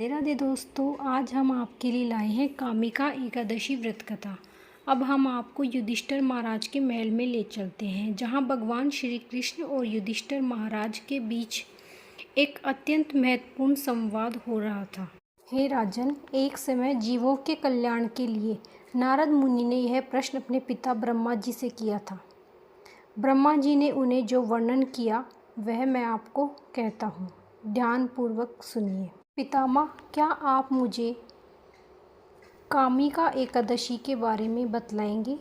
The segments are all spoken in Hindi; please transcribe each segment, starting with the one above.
राधे राधे दोस्तों, आज हम आपके लिए लाए हैं कामिका एकादशी व्रत कथा। अब हम आपको युधिष्ठिर महाराज के महल में ले चलते हैं, जहां भगवान श्री कृष्ण और युधिष्ठिर महाराज के बीच एक अत्यंत महत्वपूर्ण संवाद हो रहा था। हे राजन, एक समय जीवों के कल्याण के लिए नारद मुनि ने यह प्रश्न अपने पिता ब्रह्मा जी से किया था। ब्रह्मा जी ने उन्हें जो वर्णन किया वह मैं आपको कहता हूँ, ध्यानपूर्वक सुनिए। पितामह, क्या आप मुझे कामिका एकादशी के बारे में बतलाएंगे?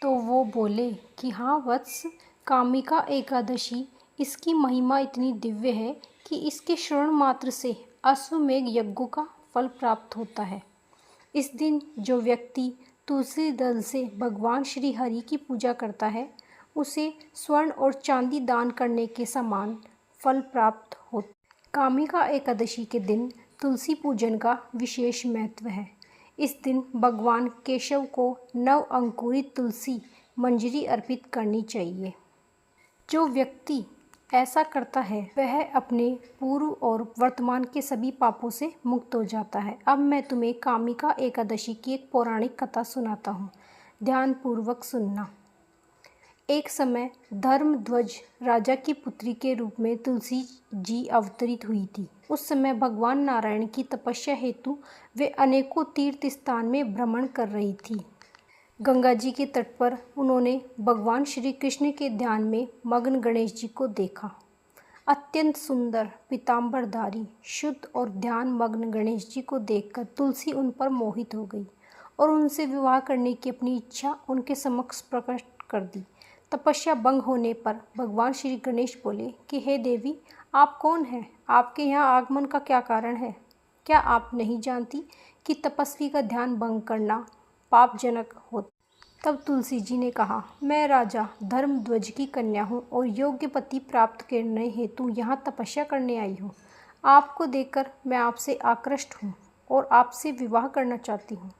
तो वो बोले कि हाँ वत्स, कामिका एकादशी, इसकी महिमा इतनी दिव्य है कि इसके श्रवण मात्र से अश्वमेध यज्ञों का फल प्राप्त होता है। इस दिन जो व्यक्ति तुलसी दल से भगवान श्री हरि की पूजा करता है, उसे स्वर्ण और चांदी दान करने के समान फल प्राप्त होता है। कामिका एकादशी के दिन तुलसी पूजन का विशेष महत्व है। इस दिन भगवान केशव को नव अंकुरित तुलसी मंजरी अर्पित करनी चाहिए। जो व्यक्ति ऐसा करता है वह अपने पूर्व और वर्तमान के सभी पापों से मुक्त हो जाता है। अब मैं तुम्हें कामिका एकादशी की एक पौराणिक कथा सुनाता हूँ, ध्यानपूर्वक सुनना। एक समय धर्मध्वज राजा की पुत्री के रूप में तुलसी जी अवतरित हुई थी। उस समय भगवान नारायण की तपस्या हेतु वे अनेकों तीर्थ स्थान में भ्रमण कर रही थी। गंगा जी के तट पर उन्होंने भगवान श्री कृष्ण के ध्यान में मग्न गणेश जी को देखा। अत्यंत सुंदर पीताम्बरधारी, शुद्ध और ध्यान मग्न गणेश जी को देखकर तुलसी उन पर मोहित हो गई और उनसे विवाह करने की अपनी इच्छा उनके समक्ष प्रकट कर दी। तपस्या भंग होने पर भगवान श्री गणेश बोले कि हे देवी, आप कौन हैं? आपके यहाँ आगमन का क्या कारण है? क्या आप नहीं जानती कि तपस्वी का ध्यान भंग करना पापजनक होता? तब तुलसी जी ने कहा, मैं राजा धर्मध्वज की कन्या हूँ और योग्य पति प्राप्त करने हेतु यहाँ तपस्या करने आई हूँ। आपको देखकर मैं आपसे आकृष्ट हूँ और आपसे विवाह करना चाहती हूँ।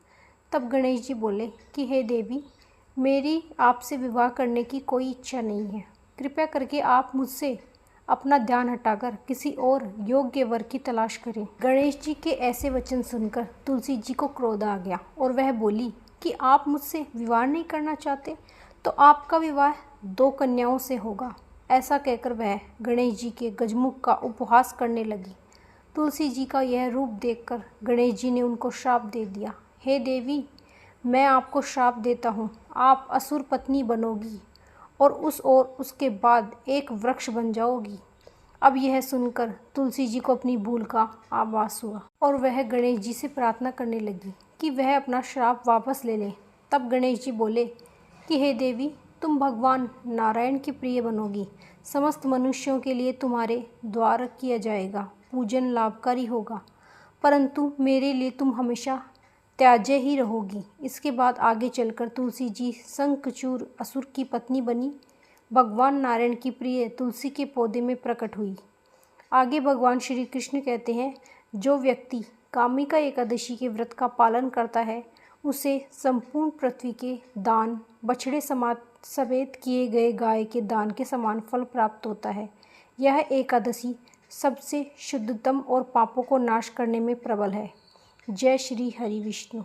तब गणेश जी बोले कि हे देवी, मेरी आपसे विवाह करने की कोई इच्छा नहीं है। कृपया करके आप मुझसे अपना ध्यान हटाकर किसी और योग्य वर की तलाश करें। गणेश जी के ऐसे वचन सुनकर तुलसी जी को क्रोध आ गया और वह बोली कि आप मुझसे विवाह नहीं करना चाहते तो आपका विवाह 2 कन्याओं से होगा। ऐसा कहकर वह गणेश जी के गजमुख का उपहास करने लगी। तुलसी जी का यह रूप देखकर गणेश जी ने उनको श्राप दे दिया। हे देवी, मैं आपको श्राप देता हूँ, आप असुर पत्नी बनोगी और उसके बाद एक वृक्ष बन जाओगी। अब यह सुनकर तुलसी जी को अपनी भूल का आभास हुआ और वह गणेश जी से प्रार्थना करने लगी कि वह अपना श्राप वापस ले लें। तब गणेश जी बोले कि हे देवी, तुम भगवान नारायण की प्रिय बनोगी। समस्त मनुष्यों के लिए तुम्हारे द्वार किया जाएगा, पूजन लाभकारी होगा, परंतु मेरे लिए तुम हमेशा त्याज्य ही रहोगी। इसके बाद आगे चलकर तुलसी जी शंखचूड़ असुर की पत्नी बनी भगवान नारायण की प्रिय तुलसी के पौधे में प्रकट हुई। आगे भगवान श्री कृष्ण कहते हैं, जो व्यक्ति कामिका एकादशी के व्रत का पालन करता है उसे संपूर्ण पृथ्वी के दान, बछड़े समेत किए गए गाय के दान के समान फल प्राप्त होता है। यह एकादशी सबसे शुद्धतम और पापों को नाश करने में प्रबल है। जय श्री हरि विष्णु।